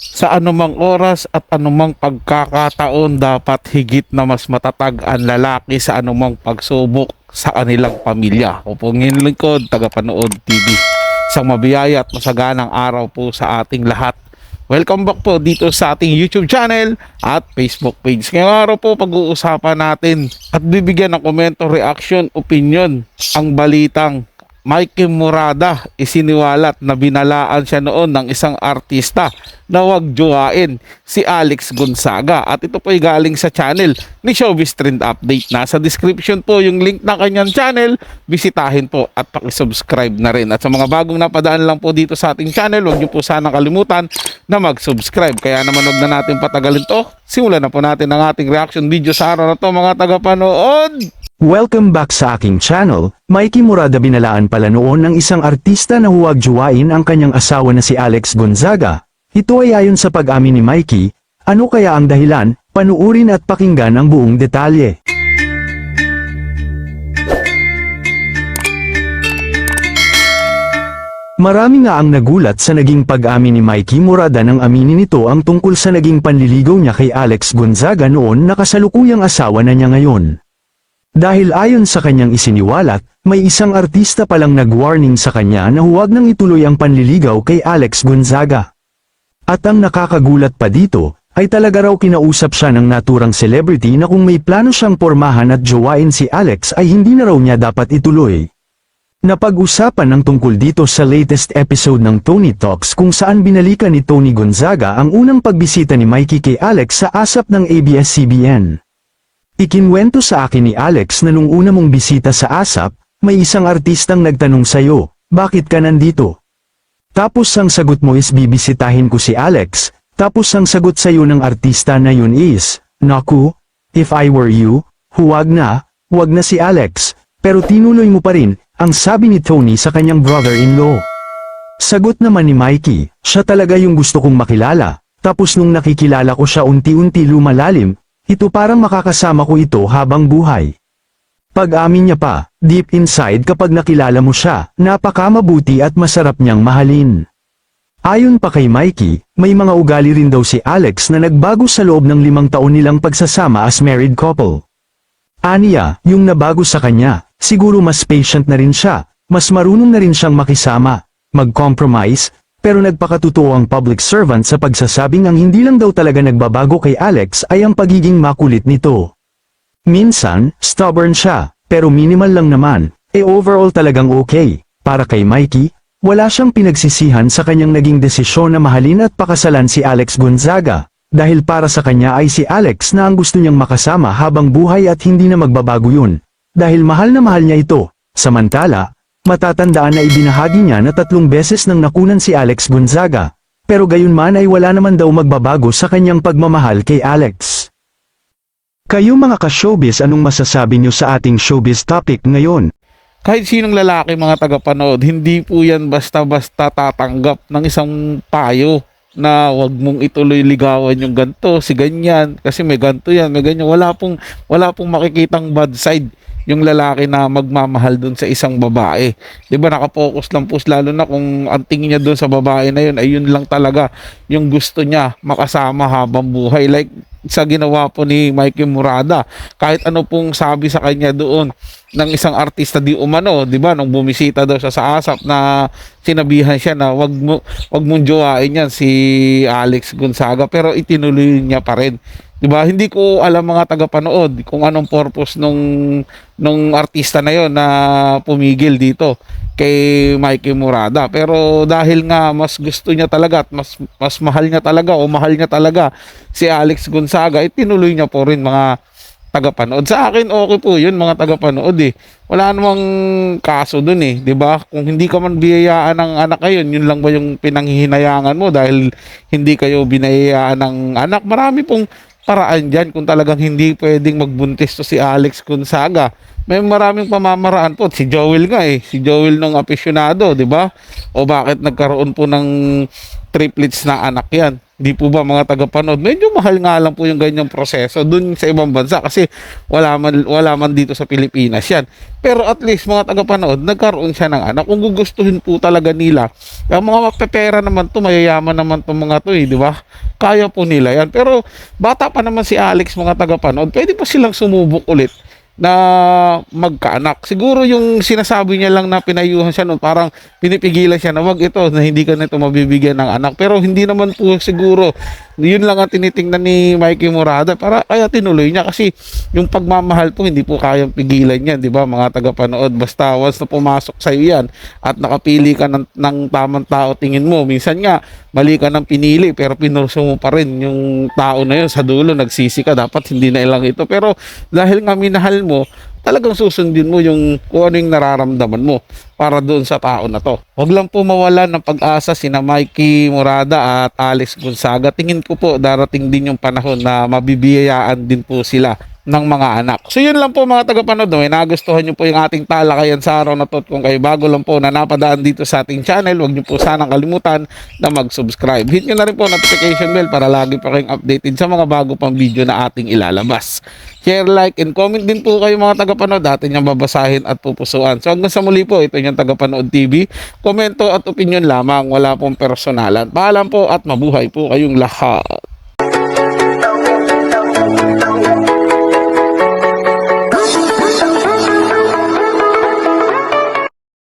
Sa anumang oras at anumang pagkakataon, dapat higit na mas matatag ang lalaki sa anumang pagsubok sa kanilang pamilya. O po ngayon lingkod, tagapanood TV. Isang mabiyaya at masaganang araw po sa ating lahat. Welcome back po dito sa ating YouTube channel at Facebook page. Ngayong araw po pag-uusapan natin at bibigyan ng komento, reaction, opinion ang balitang Mikey Morada isiniwalat na binalaan siya noon ng isang artista na huwag jowain si Alex Gonzaga. At ito po ay galing sa channel ni Showbiz Trend Update. Nasa description po yung link ng kanyang channel. Bisitahin po at pakisubscribe na rin. At sa mga bagong napadaan lang po dito sa ating channel, huwag niyo po sana kalimutan na mag-subscribe. Kaya naman huwag na natin patagalin to. Simulan na po natin ang ating reaction video sa araw na to, mga tagapanood. Welcome back sa aking channel. Mikey Morada binalaan pala noon ng isang artista na huwag jowain ang kanyang asawa na si Alex Gonzaga. Ito ay ayon sa pag-amin ni Mikey. Ano kaya ang dahilan? Panuurin at pakinggan ang buong detalye. Marami nga ang nagulat sa naging pag-amin ni Mikey Morada nang aminin nito ang tungkol sa naging panliligaw niya kay Alex Gonzaga noon na kasalukuyang asawa na niya ngayon. Dahil ayon sa kanyang isiniwalat, may isang artista palang nag-warning sa kanya na huwag nang ituloy ang panliligaw kay Alex Gonzaga. At ang nakakagulat pa dito, ay talaga raw kinausap siya ng naturang celebrity na kung may plano siyang pormahan at jowain si Alex ay hindi na raw niya dapat ituloy. Napag-usapan ng tungkol dito sa latest episode ng Tony Talks kung saan binalikan ni Tony Gonzaga ang unang pagbisita ni Mikey kay Alex sa ASAP ng ABS-CBN. Ikinwento sa akin ni Alex na nung una mong bisita sa ASAP, may isang artistang nagtanong sa'yo, bakit ka nandito? Tapos ang sagot mo is bibisitahin ko si Alex, tapos ang sagot sa'yo ng artista na yun is, naku, if I were you, huwag na si Alex, pero tinuloy mo pa rin, ang sabi ni Tony sa kanyang brother-in-law. Sagot naman ni Mikey, siya talaga yung gusto kong makilala, tapos nung nakikilala ko siya unti-unti lumalalim, ito parang makakasama ko ito habang buhay. Pag-amin niya pa, deep inside kapag nakilala mo siya, napakamabuti at masarap niyang mahalin. Ayon pa kay Mikey, may mga ugali rin daw si Alex na nagbago sa loob ng 5 taon nilang pagsasama as married couple. Aniya, yung nabago sa kanya, siguro mas patient na rin siya, mas marunong na rin siyang makisama, mag-compromise, pero nagpakatotoo ang public servant sa pagsasabing ang hindi lang daw talaga nagbabago kay Alex ay ang pagiging makulit nito. Minsan, stubborn siya, pero minimal lang naman, overall talagang okay. Para kay Mikey, wala siyang pinagsisihan sa kanyang naging desisyon na mahalin at pakasalan si Alex Gonzaga, dahil para sa kanya ay si Alex na ang gusto niyang makasama habang buhay at hindi na magbabago yun, dahil mahal na mahal niya ito. Samantala, matatandaan na ibinahagi niya na 3 beses nang nakunan si Alex Gonzaga, pero gayunman ay wala naman daw magbabago sa kanyang pagmamahal kay Alex. Kayo mga ka-showbiz, anong masasabi niyo sa ating showbiz topic ngayon? Kahit sinong lalaki, mga tagapanood, hindi po yan basta-basta tatanggap ng isang payo na wag mong ituloy ligawan yung ganto, si ganyan, kasi may ganto yan, may ganyan. Wala pong makikitang bad side yung lalaki na magmamahal dun sa isang babae. 'Di ba, nakapokus lang po, lalo na kung ang tingin niya dun sa babae na yun ay yun lang talaga yung gusto niya makasama habang buhay. Like sa ginawa po ni Mikey Morada, kahit ano pong sabi sa kanya doon ng isang artista di umano, 'di ba, nung bumisita daw siya sa ASAP na sinabihan siya na wag mong jowain yan si Alex Gonzaga, pero itinuloy niya pa rin. 'Di ba? Hindi ko alam, mga tagapanood, kung anong purpose nung artista na 'yon na pumigil dito kay Mikey Morada. Pero dahil nga mas gusto niya talaga at mas mahal niya talaga o mahal niya talaga si Alex Gonzaga, itinuloy niya po rin, mga tagapanood. Sa akin okay po 'yun, mga tagapanood eh. Wala namang kaso dun eh, 'di ba? Kung hindi ka man biyayaan ng anak ngayon, yun lang ba yung pinanghihinayangan mo dahil hindi kayo binayaan ng anak? Marami pong paraan dyan kung talagang hindi pwedeng magbuntis to si Alex Gonzaga. May maraming pamamaraan po. Si Joel nga eh. Si Joel nung afisyonado, di ba? O bakit nagkaroon po ng triplets na anak yan. Di po ba mga tagapanood? Medyo mahal nga lang po yung ganyang proseso dun sa ibang bansa kasi wala man dito sa Pilipinas yan. Pero at least mga tagapanood, nagkaroon siya ng anak. Kung gugustuhin po talaga nila, ang mga mapepera naman to, mayayaman naman to mga to di ba? Kaya po nila yan. Pero bata pa naman si Alex mga tagapanood, pwede pa silang sumubok ulit na magkaanak. Siguro yung sinasabi niya lang na pinayuhan siya noon, parang pinipigilan siya na wag ito, na hindi ka nito mabibigyan ng anak. Pero hindi naman po siguro, yun lang ang tinitingnan ni Mikey Morada, para kaya tinuloy niya kasi yung pagmamahal po hindi po kayang pigilan yan, di ba mga tagapanood? Basta once na pumasok sa iyo yan at nakapili ka ng tamang tao, tingin mo, minsan nga mali ka ng pinili pero pinurso mo pa rin yung tao na yun, sa dulo nagsisi ka, dapat hindi na ilang ito. Pero dahil nga minahal mo, talagang susundin mo yung kung ano yung nararamdaman mo para doon sa tao na to. Huwag lang po mawalan ng pag-asa sina Mikey Morada at Alex Gonzaga. Tingin ko po darating din yung panahon na mabibiyayaan din po sila ng mga anak. So yun lang po mga tagapanood, may nagustuhan nyo po yung ating talakayan sa araw na to. Kung kayo bago lang po na napadaan dito sa ating channel, huwag nyo po sanang kalimutan na mag-subscribe. Hit nyo na rin po notification bell para lagi pa kayong updated sa mga bago pang video na ating ilalabas. Share, like, and comment din po kayo mga tagapanood. Atin yung babasahin at pupusuan. So hanggang sa muli po, ito yung Tagapanood TV. Komento at opinion lamang, wala pong personalan. Paalam po at mabuhay po kayong lahat.